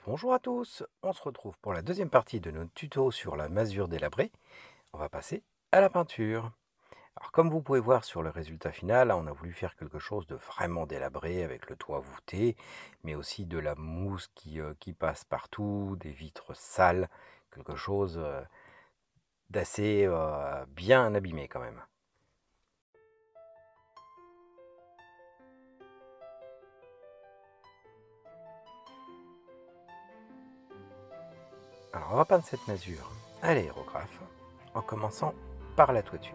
Bonjour à tous, on se retrouve pour la deuxième partie de notre tuto sur la masure délabrée. On va passer à la peinture. Alors comme vous pouvez voir sur le résultat final, on a voulu faire quelque chose de vraiment délabré avec le toit voûté, mais aussi de la mousse qui passe partout, des vitres sales, quelque chose d'assez bien abîmé quand même. Alors on va peindre cette masure à l'aérographe en commençant par la toiture.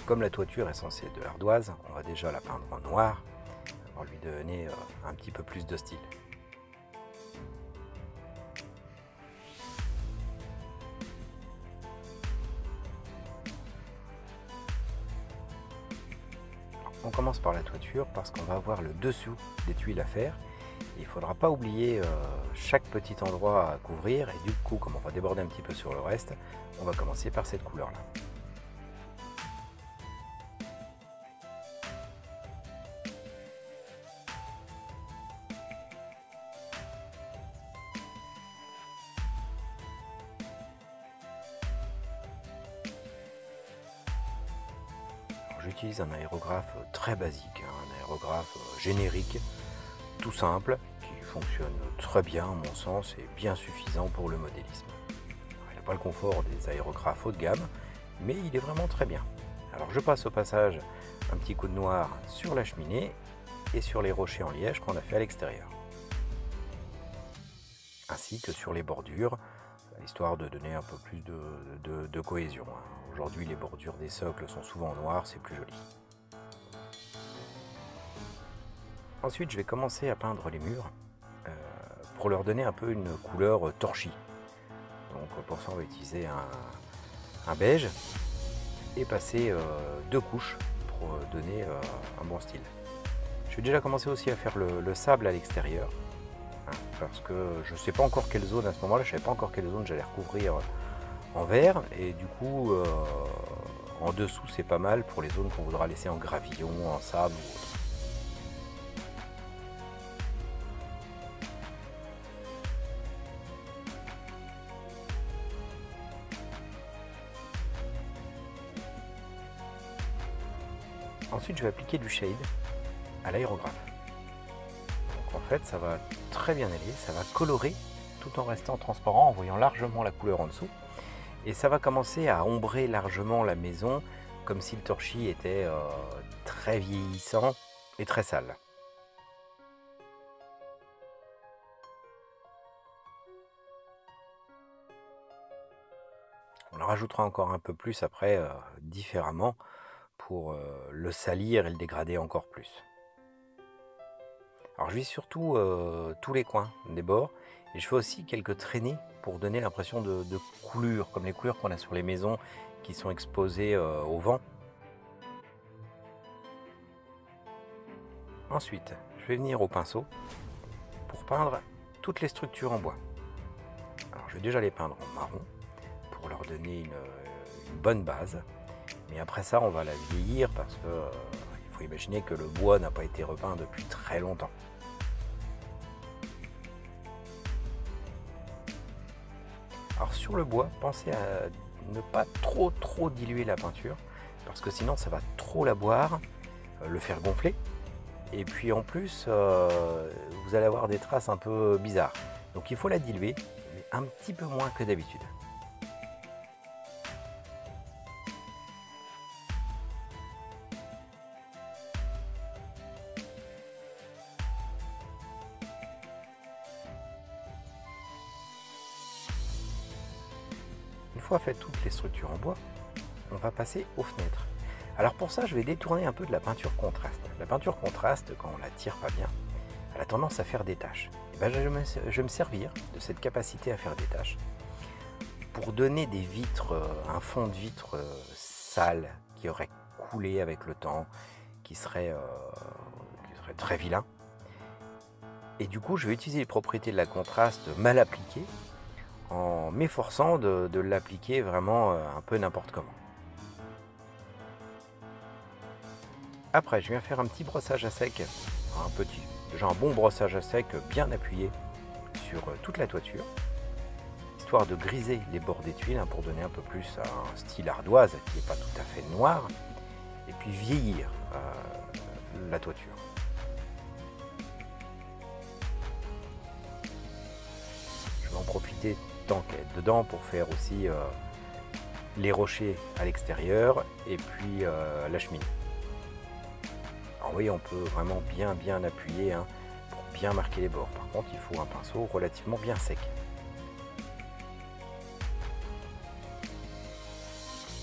Comme la toiture est censée être de l'ardoise, on va déjà la peindre en noir pour lui donner un petit peu plus de style. On commence par la toiture parce qu'on va avoir le dessous des tuiles à faire. Il ne faudra pas oublier chaque petit endroit à couvrir et du coup, comme on va déborder un petit peu sur le reste, on va commencer par cette couleur là. J'utilise un aérographe très basique, un aérographe générique, tout simple, qui fonctionne très bien à mon sens et bien suffisant pour le modélisme. Il n'a pas le confort des aérographes haut de gamme, mais il est vraiment très bien. Alors je passe au passage un petit coup de noir sur la cheminée et sur les rochers en liège qu'on a fait à l'extérieur. Ainsi que sur les bordures, histoire de donner un peu plus de cohésion. Aujourd'hui les bordures des socles sont souvent noires, c'est plus joli. Ensuite je vais commencer à peindre les murs pour leur donner un peu une couleur torchie. Donc pour ça on va utiliser un beige et passer deux couches pour donner un bon style. Je vais déjà commencer aussi à faire le sable à l'extérieur, hein, parce que je ne sais pas encore quelle zone à ce moment-là, je ne savais pas encore quelle zone j'allais recouvrir en vert, et du coup en dessous c'est pas mal pour les zones qu'on voudra laisser en gravillon, en sable ou autre. Ensuite je vais appliquer du shade à l'aérographe. Donc en fait ça va très bien aller, ça va colorer tout en restant transparent, en voyant largement la couleur en dessous. Et ça va commencer à ombrer largement la maison, comme si le torchis était très vieillissant et très sale. On en rajoutera encore un peu plus après, différemment, pour le salir et le dégrader encore plus. Alors je vis surtout tous les coins des bords, et je fais aussi quelques traînées pour donner l'impression de coulures, comme les couleurs qu'on a sur les maisons qui sont exposées au vent. Ensuite, je vais venir au pinceau pour peindre toutes les structures en bois. Alors je vais déjà les peindre en marron pour leur donner une bonne base. Mais après ça, on va la vieillir parce que il faut imaginer que le bois n'a pas été repeint depuis très longtemps. Alors sur le bois, pensez à ne pas trop diluer la peinture parce que sinon ça va trop la boire, le faire gonfler. Et puis en plus, vous allez avoir des traces un peu bizarres. Donc il faut la diluer, mais un petit peu moins que d'habitude. Une fois fait toutes les structures en bois, on va passer aux fenêtres. Alors pour ça, je vais détourner un peu de la peinture contraste. La peinture contraste, quand on la tire pas bien, elle a tendance à faire des taches. Et ben, je vais me servir de cette capacité à faire des taches pour donner des vitres, un fond de vitre sale qui aurait coulé avec le temps, qui serait très vilain. Et du coup, je vais utiliser les propriétés de la contraste mal appliquées en m'efforçant de l'appliquer vraiment un peu n'importe comment. Après, je viens faire un petit brossage à sec, déjà un bon brossage à sec bien appuyé sur toute la toiture, histoire de griser les bords des tuiles pour donner un peu plus un style ardoise qui n'est pas tout à fait noir, et puis vieillir la toiture. Je vais en profiter tant qu'être dedans pour faire aussi les rochers à l'extérieur et puis la cheminée. Alors oui, on peut vraiment bien appuyer pour bien marquer les bords. Par contre, il faut un pinceau relativement bien sec.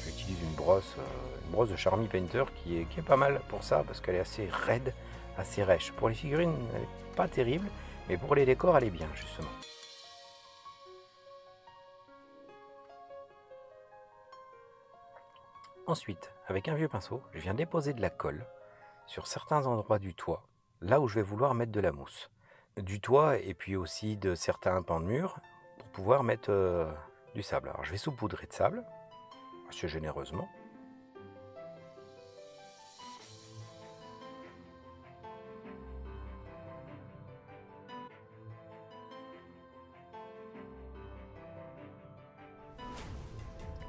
J'utilise une brosse de Charmy Painter qui est pas mal pour ça parce qu'elle est assez raide, assez rêche. Pour les figurines, elle n'est pas terrible, mais pour les décors, elle est bien justement. Ensuite, avec un vieux pinceau, je viens déposer de la colle sur certains endroits du toit, là où je vais vouloir mettre de la mousse. Du toit et puis aussi de certains pans de mur pour pouvoir mettre du sable. Alors je vais saupoudrer de sable, assez généreusement.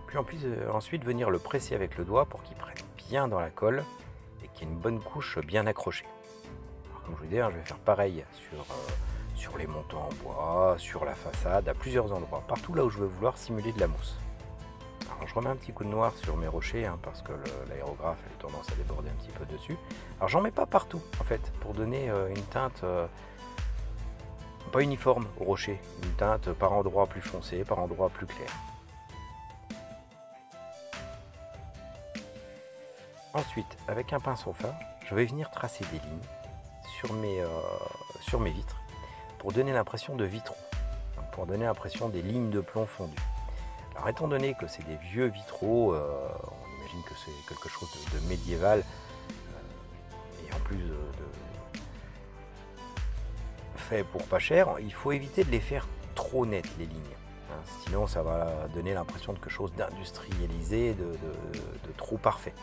Puis ensuite venir le presser avec le doigt pour qu'il prenne bien dans la colle et qu'il y ait une bonne couche bien accrochée. Alors, comme je vous disais, je vais faire pareil sur les montants en bois, sur la façade, à plusieurs endroits, partout là où je vais vouloir simuler de la mousse. Alors je remets un petit coup de noir sur mes rochers parce que l'aérographe a tendance à déborder un petit peu dessus. Alors j'en mets pas partout en fait pour donner une teinte pas uniforme au rocher, une teinte par endroit plus foncé, par endroit plus clair. Ensuite, avec un pinceau fin, je vais venir tracer des lignes sur mes vitres pour donner l'impression de vitraux, pour donner l'impression des lignes de plomb fondues. Alors étant donné que c'est des vieux vitraux, on imagine que c'est quelque chose de médiéval, et en plus fait pour pas cher, il faut éviter de les faire trop nettes les lignes. Sinon ça va donner l'impression de quelque chose d'industrialisé, de trop parfait.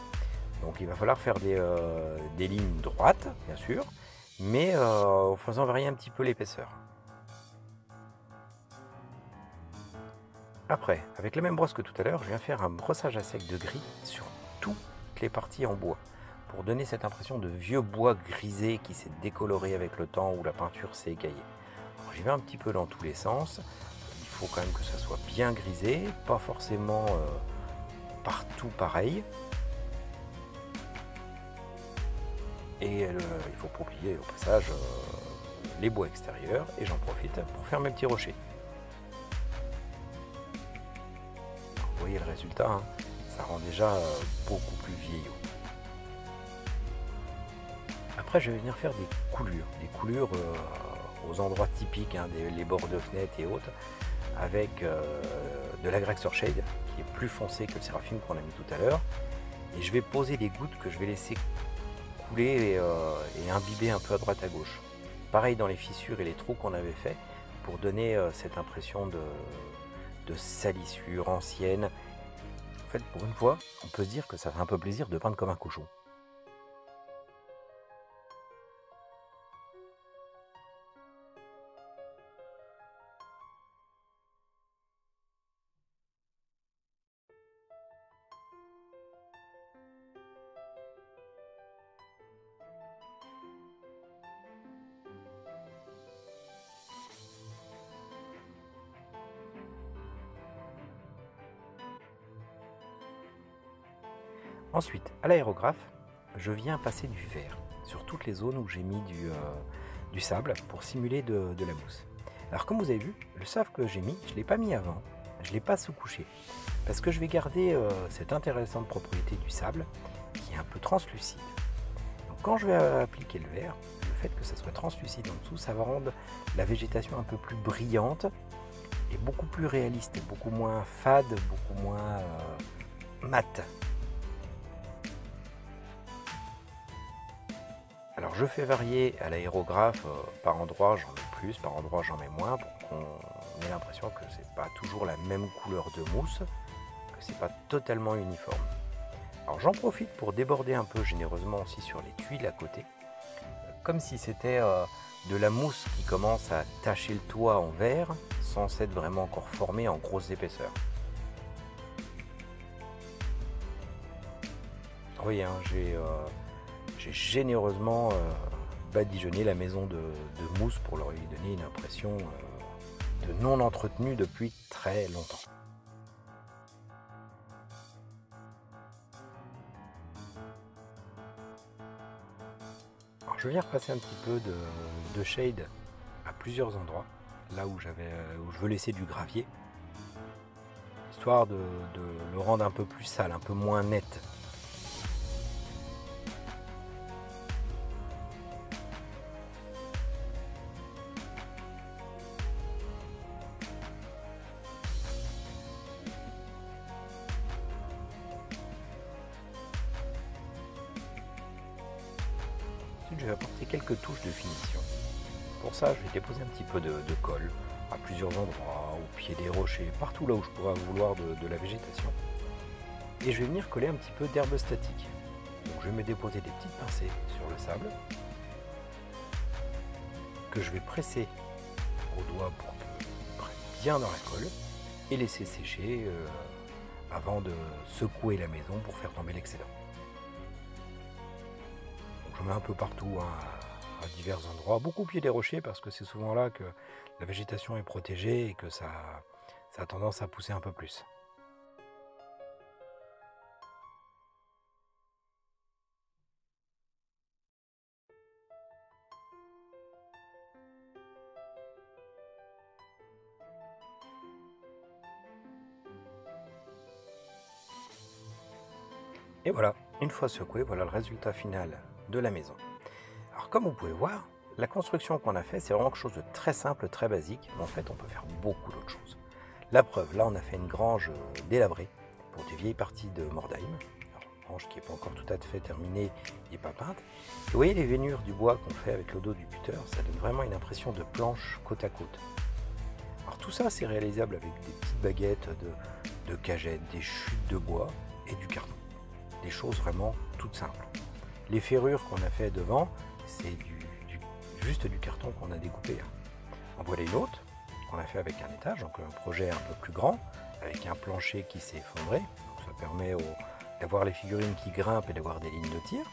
Donc il va falloir faire des lignes droites, bien sûr, mais en faisant varier un petit peu l'épaisseur. Après, avec la même brosse que tout à l'heure, je viens faire un brossage à sec de gris sur toutes les parties en bois, pour donner cette impression de vieux bois grisé qui s'est décoloré avec le temps, où la peinture s'est écaillée. J'y vais un petit peu dans tous les sens, il faut quand même que ça soit bien grisé, pas forcément partout pareil. Et il faut pas oublier au passage les bois extérieurs, et j'en profite pour faire mes petits rochers. Vous voyez le résultat, ça rend déjà beaucoup plus vieillot. Après je vais venir faire des coulures aux endroits typiques, les bords de fenêtres et autres, avec de l'Agrexor Shade qui est plus foncé que le Séraphine qu'on a mis tout à l'heure, et je vais poser des gouttes que je vais laisser couler et imbiber un peu à droite à gauche. Pareil dans les fissures et les trous qu'on avait fait pour donner cette impression de salissure ancienne. En fait, pour une fois, on peut se dire que ça fait un peu plaisir de peindre comme un cochon. Ensuite, à l'aérographe, je viens passer du verre sur toutes les zones où j'ai mis du sable pour simuler de la mousse. Alors comme vous avez vu, le sable que j'ai mis, je ne l'ai pas mis avant, je ne l'ai pas sous-couché, parce que je vais garder cette intéressante propriété du sable qui est un peu translucide. Donc quand je vais appliquer le verre, le fait que ça soit translucide en dessous, ça va rendre la végétation un peu plus brillante et beaucoup plus réaliste, beaucoup moins fade, beaucoup moins mat. Alors je fais varier à l'aérographe, par endroit j'en mets plus, par endroit j'en mets moins, pour qu'on ait l'impression que c'est pas toujours la même couleur de mousse, que c'est pas totalement uniforme. Alors j'en profite pour déborder un peu généreusement aussi sur les tuiles à côté, comme si c'était de la mousse qui commence à tacher le toit en verre sans s'être vraiment encore formée en grosse épaisseur. Oui, hein, j'ai généreusement badigeonné la maison de mousse pour leur donner une impression de non entretenue depuis très longtemps. Alors, je viens repasser un petit peu de shade à plusieurs endroits, là où je veux laisser du gravier, histoire de le rendre un peu plus sale, un peu moins net. Ensuite, je vais apporter quelques touches de finition. Pour ça, je vais déposer un petit peu de colle à plusieurs endroits, au pied des rochers, partout là où je pourrais vouloir de la végétation. Et je vais venir coller un petit peu d'herbe statique. Donc je vais me déposer des petites pincées sur le sable que je vais presser au doigt pour qu'il prenne bien dans la colle et laisser sécher avant de secouer la maison pour faire tomber l'excédent. Je mets un peu partout, hein, à divers endroits, beaucoup au pied des rochers parce que c'est souvent là que la végétation est protégée et que ça a tendance à pousser un peu plus. Et voilà, une fois secoué, voilà le résultat final de la maison. Alors comme vous pouvez voir, la construction qu'on a fait, c'est vraiment quelque chose de très simple, très basique, mais en fait on peut faire beaucoup d'autres choses. La preuve, là on a fait une grange délabrée pour des vieilles parties de Mordheim. Alors, une grange qui n'est pas encore tout à fait terminée et pas peinte. Et vous voyez les veinures du bois qu'on fait avec le dos du buteur, ça donne vraiment une impression de planche côte à côte. Alors tout ça c'est réalisable avec des petites baguettes de cagettes, des chutes de bois et du carton. Des choses vraiment toutes simples. Les ferrures qu'on a fait devant, c'est juste du carton qu'on a découpé. En voilà une autre qu'on a fait avec un étage, donc un projet un peu plus grand, avec un plancher qui s'est effondré. Donc ça permet d'avoir les figurines qui grimpent et d'avoir des lignes de tir.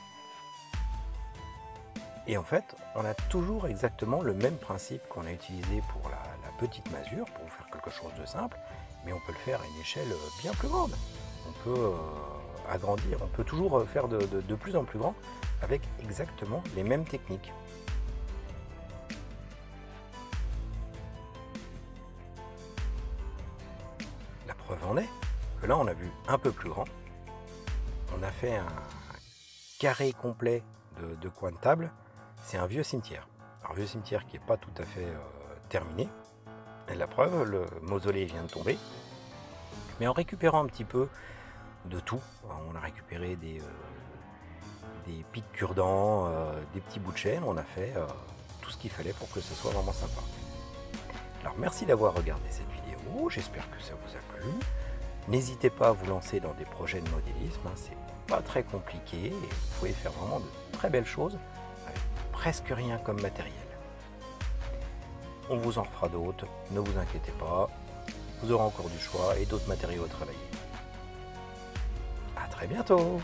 Et en fait, on a toujours exactement le même principe qu'on a utilisé pour la petite masure, pour faire quelque chose de simple, mais on peut le faire à une échelle bien plus grande. On peut agrandir, on peut toujours faire de plus en plus grand avec exactement les mêmes techniques. La preuve en est que là on a vu un peu plus grand. On a fait un carré complet de coins de table. C'est un vieux cimetière. Un vieux cimetière qui n'est pas tout à fait terminé. Et la preuve, le mausolée vient de tomber. Mais en récupérant un petit peu de tout, on a récupéré des pics cure-dents, des petits bouts de chaîne, on a fait tout ce qu'il fallait pour que ce soit vraiment sympa. Alors merci d'avoir regardé cette vidéo, j'espère que ça vous a plu. N'hésitez pas à vous lancer dans des projets de modélisme, hein, c'est pas très compliqué et vous pouvez faire vraiment de très belles choses avec presque rien comme matériel. On vous en fera d'autres, ne vous inquiétez pas, vous aurez encore du choix et d'autres matériaux à travailler. À très bientôt!